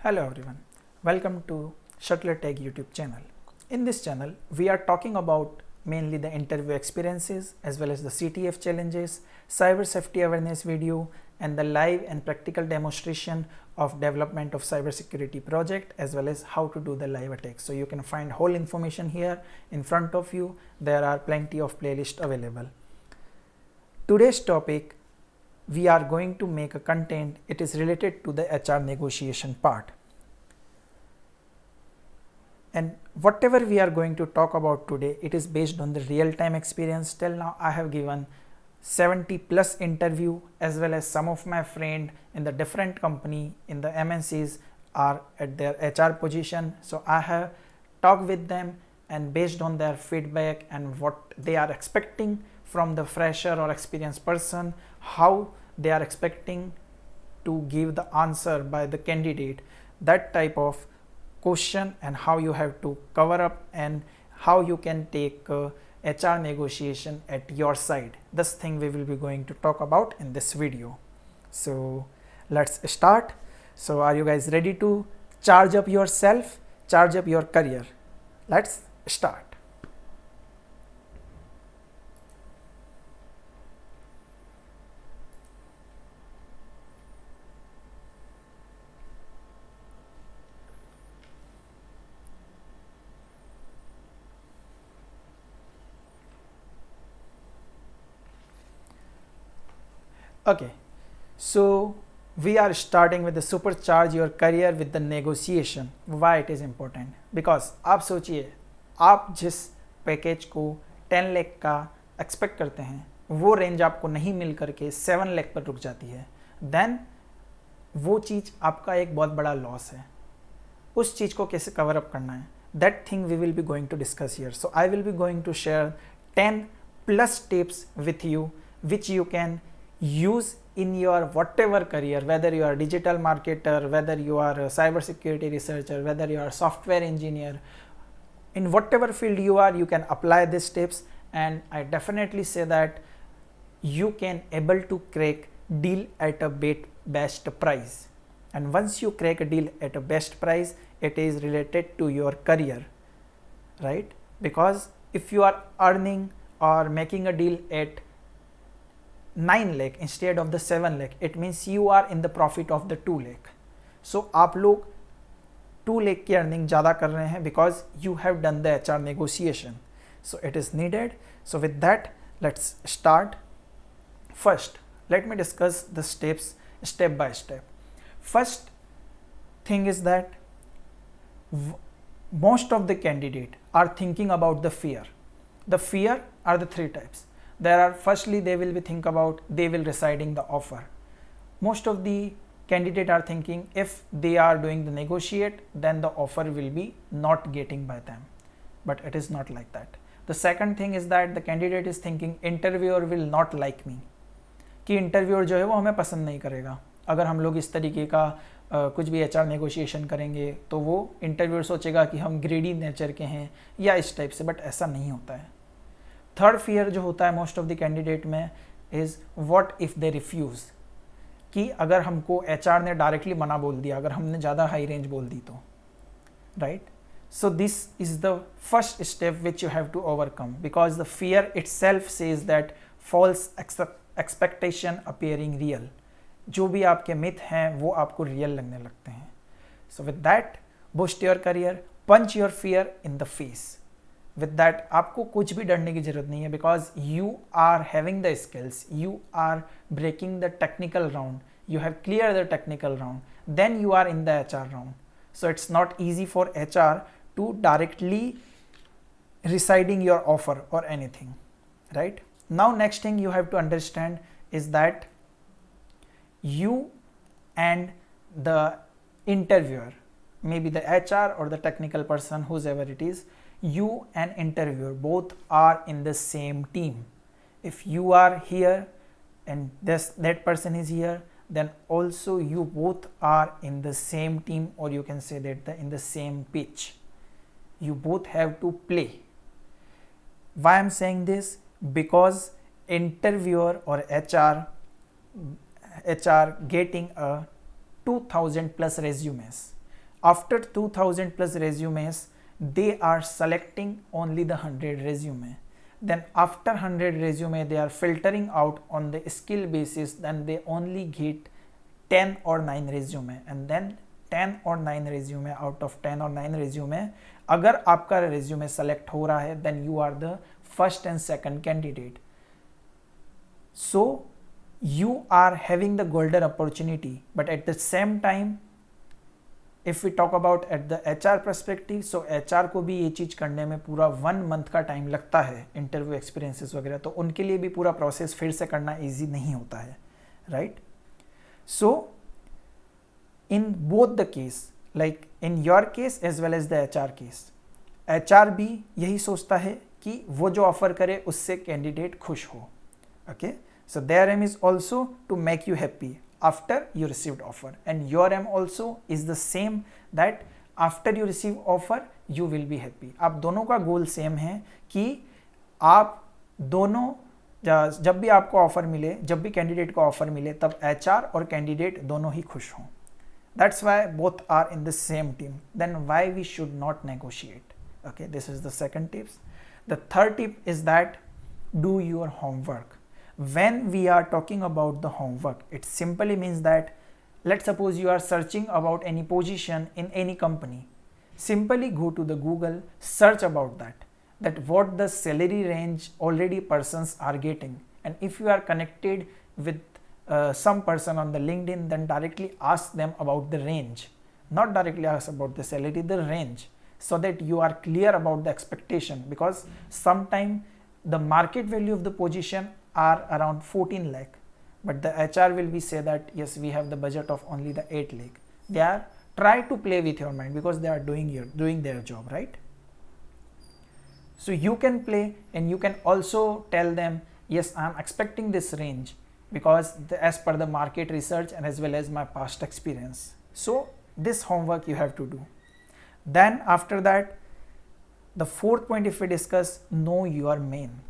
Hello everyone, welcome to Shuttler Tech YouTube channel. In this channel, we are talking about mainly the interview experiences as well as the CTF challenges, cyber safety awareness video, and the live and practical demonstration of development of cybersecurity project as well as how to do the live attacks. So you can find whole information here in front of you. There are plenty of playlists available. Today's topic, we are going to make a content. It is related to the HR negotiation part. And whatever we are going to talk about today, it is based on the real-time experience. Till now, I have given 70 plus interview as well as some of my friend in the different company in the MNCs are at their HR position. So I have talked with them and based on their feedback and what they are expecting from the fresher or experienced person, how they are expecting to give the answer by the candidate, that type of question and how you have to cover up and how you can take HR negotiation at your side. This thing we will be going to talk about in this video. So let's start. So are you guys ready to charge up yourself, charge up your career? Let's start. Okay, so we are starting with the supercharge your career with the negotiation. Why it is important? Because आप सोचिए, आप जिस package को 10 लाख का expect करते हैं वो range आपको नहीं मिल करके 7 लाख पर रुक जाती है, देन वो चीज़ आपका एक बहुत बड़ा लॉस है. उस चीज़ को कैसे कवर अप करना है, that thing we will be going to discuss here. So I will be going to share 10 plus tips with you which you can use in your whatever career, whether you are digital marketer, whether you are a cyber security researcher, whether you are a software engineer, in whatever field you are, you can apply these tips. And I definitely say that you can able to crack deal at a best price. And once you crack a deal at a best price, it is related to your career, right? Because if you are earning or making a deal at 9 lakh instead of the 7 lakh, it means you are in the profit of the 2 lakh. So आप लोग 2 lakh की earning ज़्यादा कर रहे हैं because you have done the HR negotiation. So it is needed. So with that, let's start. First, let me discuss the steps step by step. First thing is that most of the candidate are thinking about the fear. The fear are the 3 types. There are, firstly, they will be think about they will residing the offer. Most of the candidate are thinking if they are doing the negotiate, then the offer will be not getting by them. But it is not like that. The second thing is that the candidate is thinking interviewer will not like me. कि interviewer जो है वो हमें पसंद नहीं करेगा. अगर हम लोग इस तरीके का कुछ भी HR नेगोशिएशन करेंगे तो वो इंटरव्यूअर सोचेगा कि हम ग्रेडी नेचर के हैं या इस टाइप से, बट ऐसा नहीं होता है. थर्ड फियर जो होता है मोस्ट ऑफ द कैंडिडेट में is what if they refuse, कि अगर हमको HR ने डायरेक्टली मना बोल दिया, अगर हमने ज़्यादा हाई रेंज बोल दी तो, right? So this is the first step which you have to overcome because the fear itself says that false expectation appearing real. जो भी आपके मिथ हैं वो आपको रियल लगने लगते हैं. So with that boost your career, punch your fear in the face. With that आपको कुछ भी डरने की जरूरत नहीं है because you are having the skills, you are breaking the technical round, you have cleared the technical round, then you are in the HR round. So it's not easy for HR to directly residing your offer or anything, right? Now next thing you have to understand is that you and the interviewer, maybe the HR or the technical person, whoever it is, you and interviewer both are in the same team. If you are here and that person is here, then also you both are in the same team, or you can say that in the same pitch. You both have to play. Why I'm saying this? Because interviewer or HR getting a 2000 plus resumes. After 2000 plus resumes, they are selecting only the 100 resume. Then after 100 resume, they are filtering out on the skill basis, then they only get 10 or 9 resume, and then 10 or 9 resume out of 10 or 9 resume, अगर आपका resume select हो रहा है, then you are the first and second candidate. So you are having the golden opportunity, but at the same time, if we talk about at the HR perspective, so HR को भी ये चीज़ करने में पूरा 1 month का time लगता है, interview experiences वगैरह, तो उनके लिए भी पूरा प्रोसेस फिर से करना ईजी नहीं होता है, right? So in both the case, like in your case as well as the HR case, HR भी यही सोचता है कि वो जो ऑफर करे उससे कैंडिडेट खुश हो, okay? So their aim is also to make you happy after you received offer, and your aim also is the same, that after you receive offer you will be happy. आप दोनों का गोल same है कि आप दोनों जब भी आपको ऑफर मिले, जब भी कैंडिडेट को ऑफर मिले, तब HR और कैंडिडेट दोनों ही खुश हों. That's why both are in the same team. Then why we should not negotiate? Okay, this is the second tips. The third tip is that do your homework. When we are talking about the homework, it simply means that, let's suppose you are searching about any position in any company. Simply go to the Google, search about that what the salary range already persons are getting, and if you are connected with some person on the LinkedIn, then directly ask them about the range, not directly ask about the salary, the range, so that you are clear about the expectation, because sometime the market value of the position are around 14 lakh, but the HR will be say that yes, we have the budget of only the 8 lakh. They are try to play with your mind because they are doing their job, right? So you can play, and you can also tell them, yes, I am expecting this range because as per the market research and as well as my past experience. So this homework you have to do. Then after that, the fourth point, if we discuss, know your main.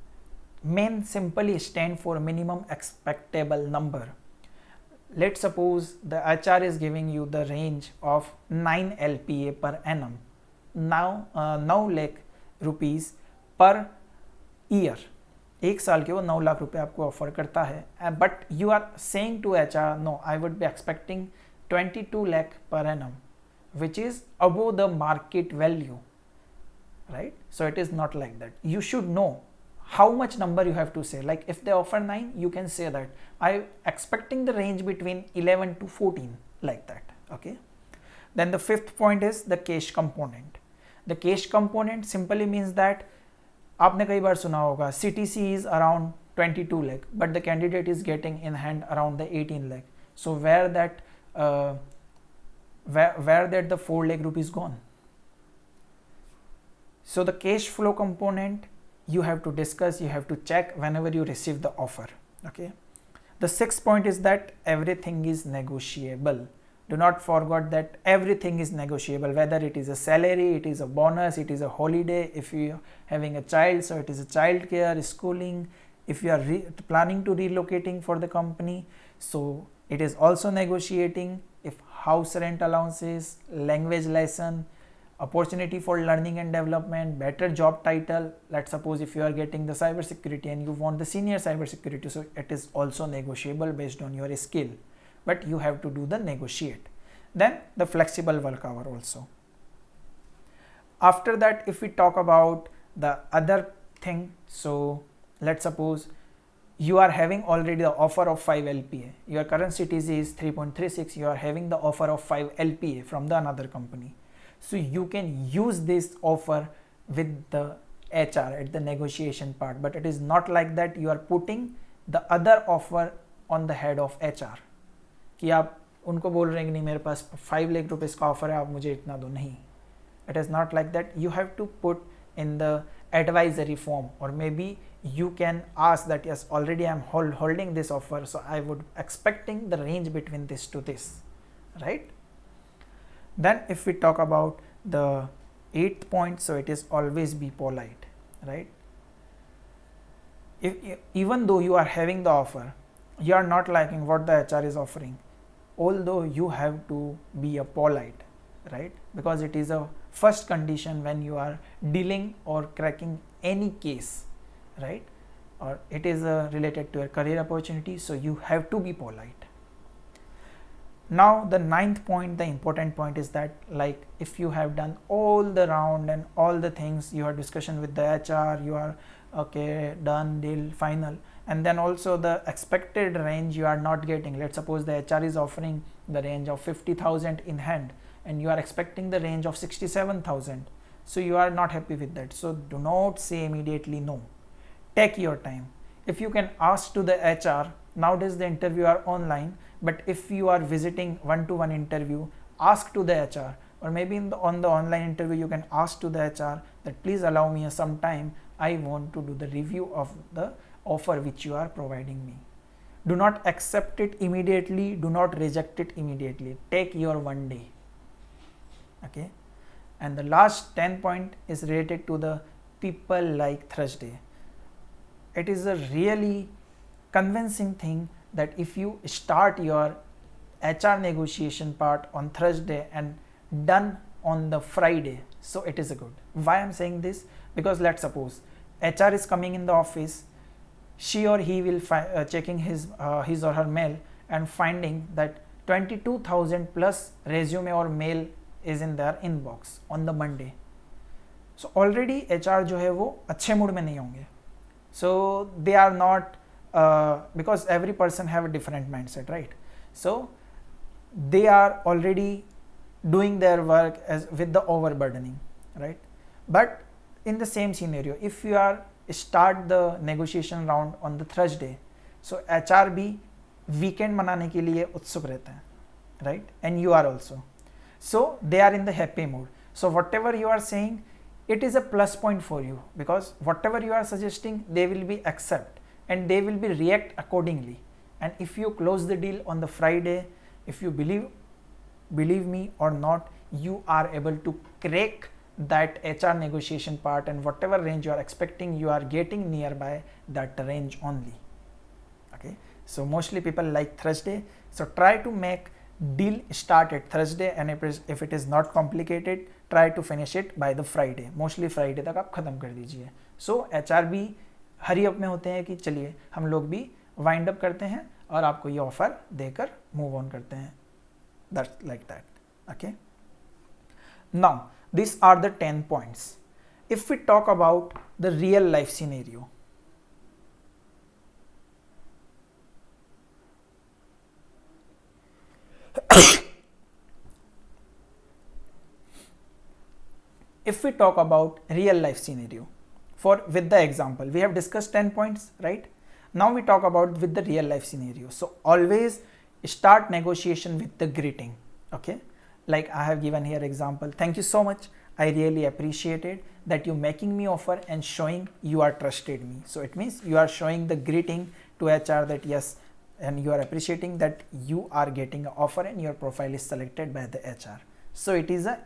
Main simply stand for minimum expectable number. Let's suppose the HR is giving you the range of 9 LPA per annum, now 9 lakh rupees per year. एक साल के वो 9 लाख रुपए आपको offer करता है, but you are saying to HR, no, I would be expecting 22 lakh per annum, which is above the market value, right? So it is not like that. You should know how much number you have to say. Like if they offer 9, you can say that I expecting the range between 11 to 14, like that, okay? Then the fifth point is the cash component. The cash component simply means that आपने कई बार सुना होगा CTC is around 22 lakh, but the candidate is getting in hand around the 18 lakh. So where that the 4 lakh rupees gone? So the cash flow component you have to discuss, you have to check whenever you receive the offer, okay? The sixth point is that everything is negotiable. Do not forget that everything is negotiable, whether it is a salary, it is a bonus, it is a holiday, if you are having a child, so it is a child care, schooling, if you are planning to relocating for the company, so it is also negotiating. If house rent allowances, language lesson, opportunity for learning and development, better job title, let's suppose if you are getting the cyber security and you want the senior cyber security, so it is also negotiable based on your skill, but you have to do the negotiate. Then the flexible work hour also. After that, if we talk about the other thing, so let's suppose you are having already the offer of 5 LPA, your current CTC is 3.36, you are having the offer of 5 LPA from the another company. So you can use this offer with the HR at the negotiation part, but it is not like that you are putting the other offer on the head of HR कि आप उनको बोल रहे हैं कि नहीं मेरे पास 5 लाख रुपए का ऑफर है, आप मुझे इतना दो. नहीं, it is not like that. You have to put in the advisory form, or maybe you can ask that yes, already I am holding this offer, so I would expecting the range between this to this, right? Then if we talk about the 8th point, so it is always be polite, right? Even though you are having the offer, you are not liking what the HR is offering, although you have to be a polite, right? Because it is a first condition when you are dealing or cracking any case, right? Or it is related to a career opportunity, so you have to be polite. Now the ninth point, the important point, is that like if you have done all the round and all the things, you have discussion with the HR, you are okay, done, deal, final, and then also the expected range you are not getting. Let's suppose the HR is offering the range of 50,000 in hand and you are expecting the range of 67,000, so you are not happy with that. So do not say immediately no, take your time. If you can ask to the HR, nowadays the interview are online, but if you are visiting one-to-one interview, ask to the HR, or maybe on the online interview you can ask to the HR that please allow me some time, I want to do the review of the offer which you are providing me. Do not accept it immediately, do not reject it immediately, take your one day. Okay. And the last 10 point is related to the people like Thursday. It is a really convincing thing that if you start your HR negotiation part on Thursday and done on the Friday, so it is a good. Why I'm saying this? Because let's suppose HR is coming in the office, she or he will checking his or her mail and finding that 22,000 plus resume or mail is in their inbox on the Monday. So already HR जो है वो अच्छे mood में नहीं होंगे. So they are not because every person have a different mindset, right? So they are already doing their work as with the overburdening, right? But in the same scenario, if you are start the negotiation round on the Thursday, so HR भी weekend मनाने के लिए उत्सुक रहते हैं, right? And you are also. So they are in the happy mood. So whatever you are saying, it is a plus point for you, because whatever you are suggesting, they will be accept and they will be react accordingly. And if you close the deal on the Friday, if you believe me or not, you are able to crack that HR negotiation part, and whatever range you are expecting, you are getting nearby that range only. Okay, so mostly people like Thursday, so try to make deal start at Thursday, and if it is not complicated, try to finish it by the Friday. Mostly Friday तक आप खत्म कर दीजिए. So HR भी hurry up में होते हैं कि चलिए हम लोग भी वाइंड अप करते हैं और आपको ये ऑफर देकर मूव ऑन करते हैं. That's like that. Okay. Now these are the 10 points. If we talk about the real life scenario, if we talk about real life scenario, for with the example, we have discussed 10 points, right? Now we talk about with the real life scenario. So always start negotiation with the greeting. Okay, like I have given here example. Thank you so much, I really appreciated that you making me offer and showing you are trusted me. So it means you are showing the greeting to HR that yes, and you are appreciating that you are getting an offer and your profile is selected by the HR. So it is a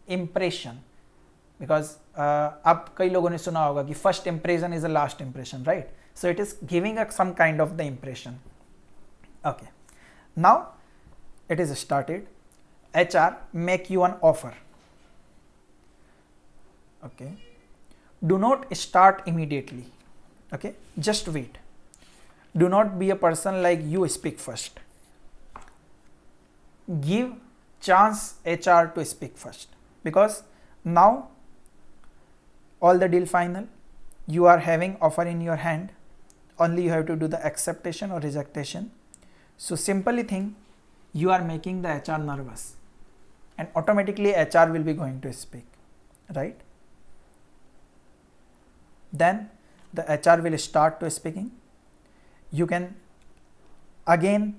impression, because अब कई लोगों ने सुना होगा कि first impression is the last impression, right? So it is giving us some kind of the impression. Okay, now it is started. HR make you an offer. Okay, do not start immediately. Okay, just wait. Do not be a person like you speak first. Give chance HR to speak first, because now all the deal final, you are having offer in your hand, only you have to do the acceptation or rejection. So simply think, you are making the HR nervous and automatically HR will be going to speak, right? Then the HR will start to speaking. You can again,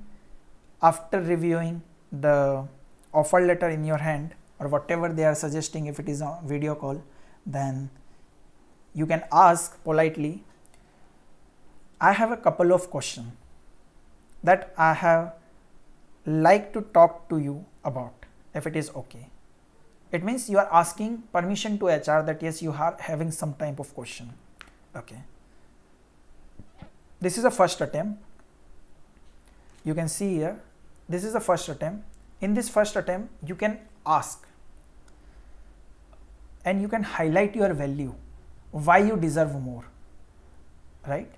after reviewing the offer letter in your hand or whatever they are suggesting, if it is a video call, then you can ask politely, I have a couple of questions that I have like to talk to you about, if it is okay. It means you are asking permission to HR that yes, you are having some type of question. Okay, this is a first attempt. You can see here, this is the first attempt. In this first attempt, you can ask and you can highlight your value, why you deserve more, right?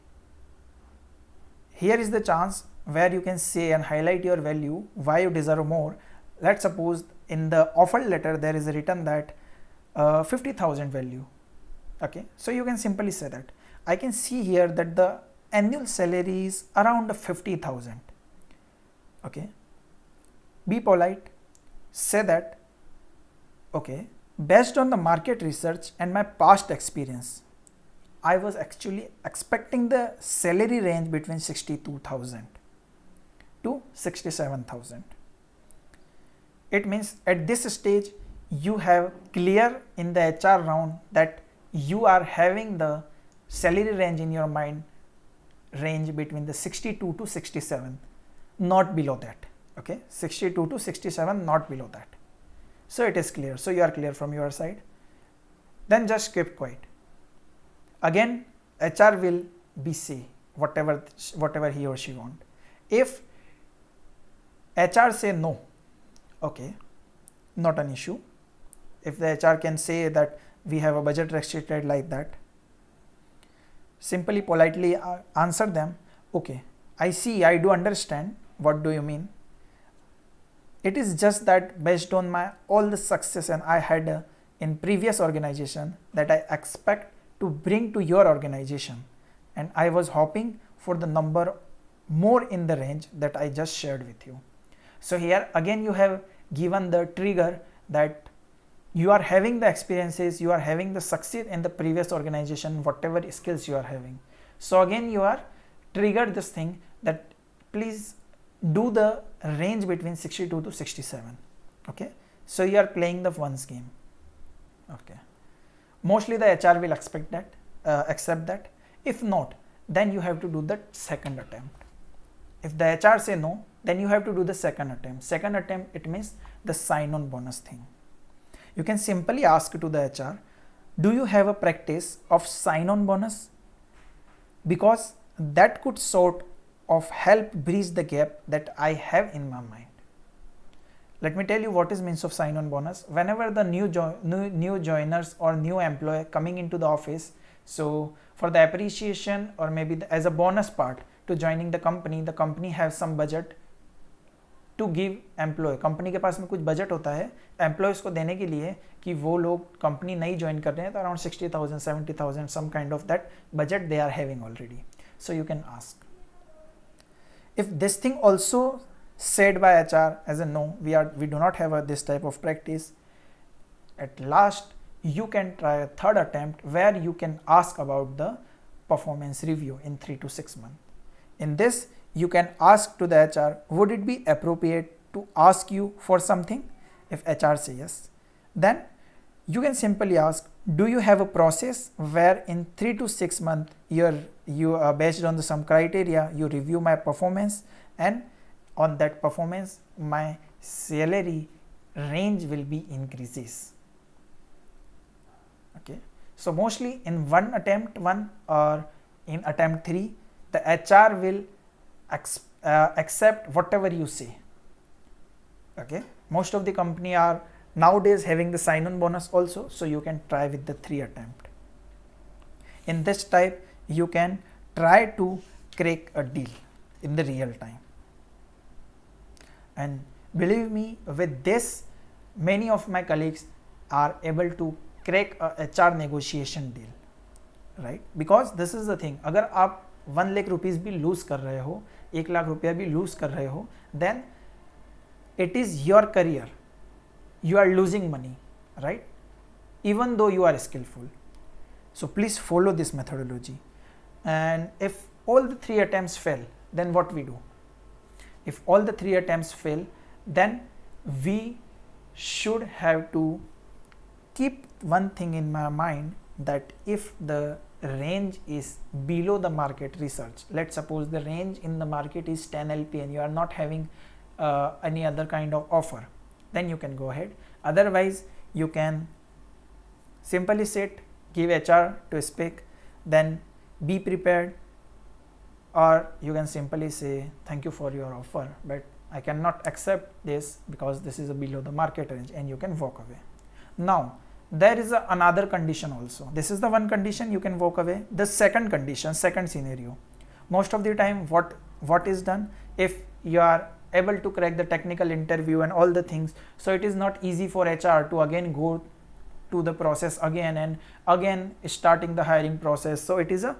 Here is the chance where you can say and highlight your value, why you deserve more. Let's suppose in the offer letter there is written that 50,000 value. Okay, so you can simply say that I can see here that the annual salary is around 50,000. Okay, be polite, say that, okay, based on the market research and my past experience, I was actually expecting the salary range between 62,000 to 67,000. It means at this stage you have clear in the HR round that you are having the salary range in your mind, range between the 62 to 67, not below that. Okay, 62 to 67, not below that. So it is clear. So you are clear from your side. Then just keep quiet. Again, HR will be say whatever he or she want. If HR say no, okay, not an issue. If the HR can say that we have a budget restricted like that, simply politely answer them, okay, I see, I do understand, what do you mean? It is just that based on my all the success and I had in previous organization that I expect to bring to your organization, and I was hoping for the number more in the range that I just shared with you. So here again you have given the trigger that you are having the experiences, you are having the success in the previous organization, whatever skills you are having. So again you are triggered this thing that please do the range between 62 to 67. Okay, so you are playing the one's game. Okay, mostly the HR will expect that, accept that. If not, then you have to do the second attempt. If the HR say no, then you have to do the second attempt. Second attempt, it means the sign-on bonus thing. You can simply ask to the HR, do you have a practice of sign-on bonus? Because that could sort of help bridge the gap that I have in my mind. Let me tell you what is means of sign-on bonus. Whenever the new joiners or new employee coming into the office, so for the appreciation or maybe as a bonus part to joining the company has some budget to give employee. Company के पास में कुछ budget होता है employees को देने के लिए कि वो लोग कंपनी नई ज्वाइन कर रहे हैं, तो around 60,000 70,000 some kind of that budget they are having already. So you can ask. If this thing also said by HR as a no, we do not have this type of practice, at last you can try a third attempt where you can ask about the performance review in 3 to 6 months. In this you can ask to the HR, would it be appropriate to ask you for something? If HR say yes, then you can simply ask, do you have a process where in 3 to 6 months you are based on some criteria, you review my performance, and on that performance my salary range will be increases. Okay, so mostly in attempt 1 or in attempt 3, the HR will accept whatever you say. Okay, most of the company are nowadays having the sign-on bonus also, so you can try with the 3 attempt. In this type you can try to crack a deal in the real time, and believe me, with this many of my colleagues are able to crack a HR negotiation deal, right? Because this is the thing, अगर आप 1 lakh rupees भी loose कर रहे हो, 1 लाख रुपया भी loose कर रहे हो, then it is your career, you are losing money, right? Even though you are skillful. So please follow this methodology. And if all the 3 attempts fail, then what we do? If all the 3 attempts fail, then we should have to keep one thing in my mind, that if the range is below the market research, let's suppose the range in the market is 10 LP and you are not having any other kind of offer, then you can go ahead. Otherwise you can simply sit, give HR to speak, then be prepared, or you can simply say thank you for your offer, but I cannot accept this because this is below the market range, and you can walk away. Now there is another condition also. This is the one condition you can walk away. The second condition, second scenario, most of the time what is done, if you are able to crack the technical interview and all the things, so it is not easy for HR to again go to the process again and again starting the hiring process. So it is a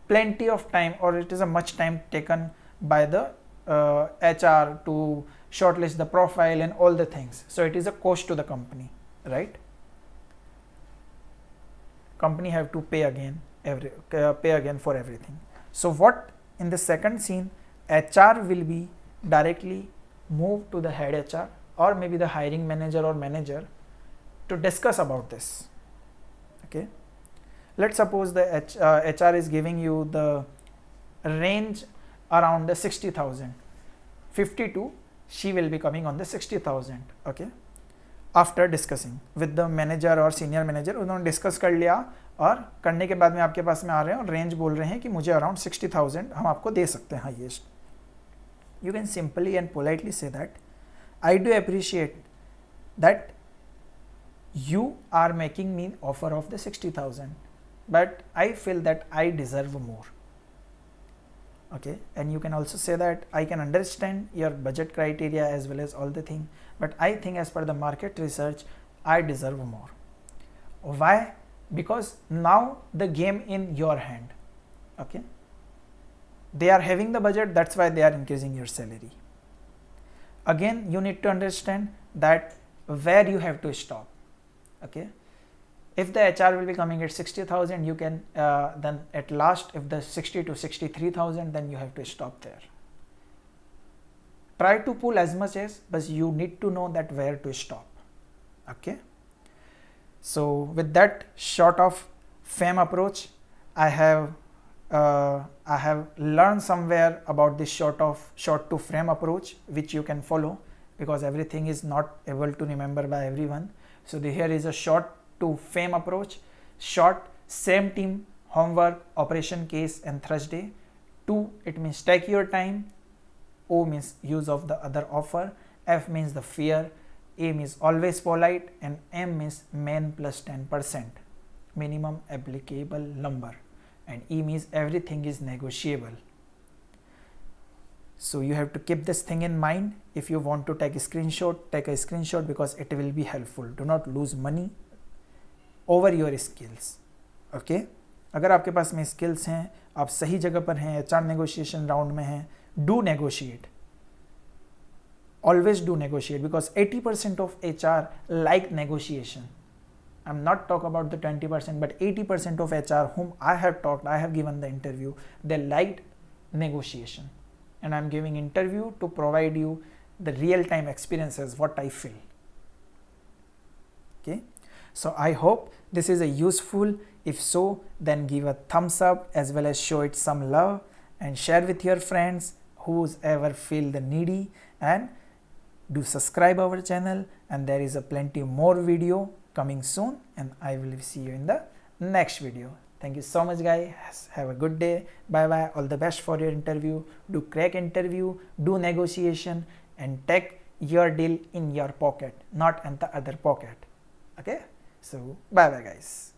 plenty of time, or it is a much time taken by the HR to shortlist the profile and all the things. So it is a cost to the company, right? Company have to pay again for everything. So what in the second scene, HR will be directly moved to the head HR or maybe the hiring manager or manager to discuss about this. Okay, let's suppose the HR is giving you the range around the 60,000, 52, she will be coming on the 60,000. Okay, after discussing with the manager और senior manager, उन्होंने discuss कर लिया और करने के बाद में आपके पास में आ रहे हैं और रेंज बोल रहे हैं कि मुझे अराउंड 60,000 हम आपको दे सकते हैं highest. You can simply and politely say that I do appreciate that you are making me offer of the 60,000, but I feel that I deserve more. Okay, and you can also say that I can understand your budget criteria as well as all the thing, but I think as per the market research I deserve more. Why? Because now the game in your hand. Okay, they are having the budget, that's why they are increasing your salary. Again, you need to understand that where you have to stop. Okay, if the HR will be coming at 60,000, you can then at last, if the 60 to 63,000, then you have to stop there. Try to pull as much as, but you need to know that where to stop. Okay, so with that short of fame approach, I have learned somewhere about this short to frame approach, which you can follow, because everything is not able to remember by everyone. So here is a short to fame approach. Short, same team, homework, operation case and Thursday. 2, it means take your time. O means use of the other offer. F means the fear. A means always polite, and M means main plus 10%, minimum applicable number, and E means everything is negotiable. So you have to keep this thing in mind. If you want to take a screenshot, take a screenshot, because it will be helpful. Do not lose money over your skills. Okay, अगर आपके पास में skills हैं, आप सही जगह पर हैं, HR negotiation round में हैं, do negotiate. Always do negotiate, because 80% of HR like negotiation. I'm not talking about the 20%, but 80% of HR whom I have talked, I have given the interview, they liked negotiation. And I'm giving interview to provide you the real-time experiences, what I feel. Okay, so I hope this is a useful. If so, then give a thumbs up as well as show it some love and share with your friends who's ever feel the needy, and do subscribe our channel, and there is a plenty more video coming soon, and I will see you in the next video. Thank you so much guys, have a good day, bye bye, all the best for your interview. Do crack interview, do negotiation, and take your deal in your pocket, not in the other pocket. Okay, so bye bye guys.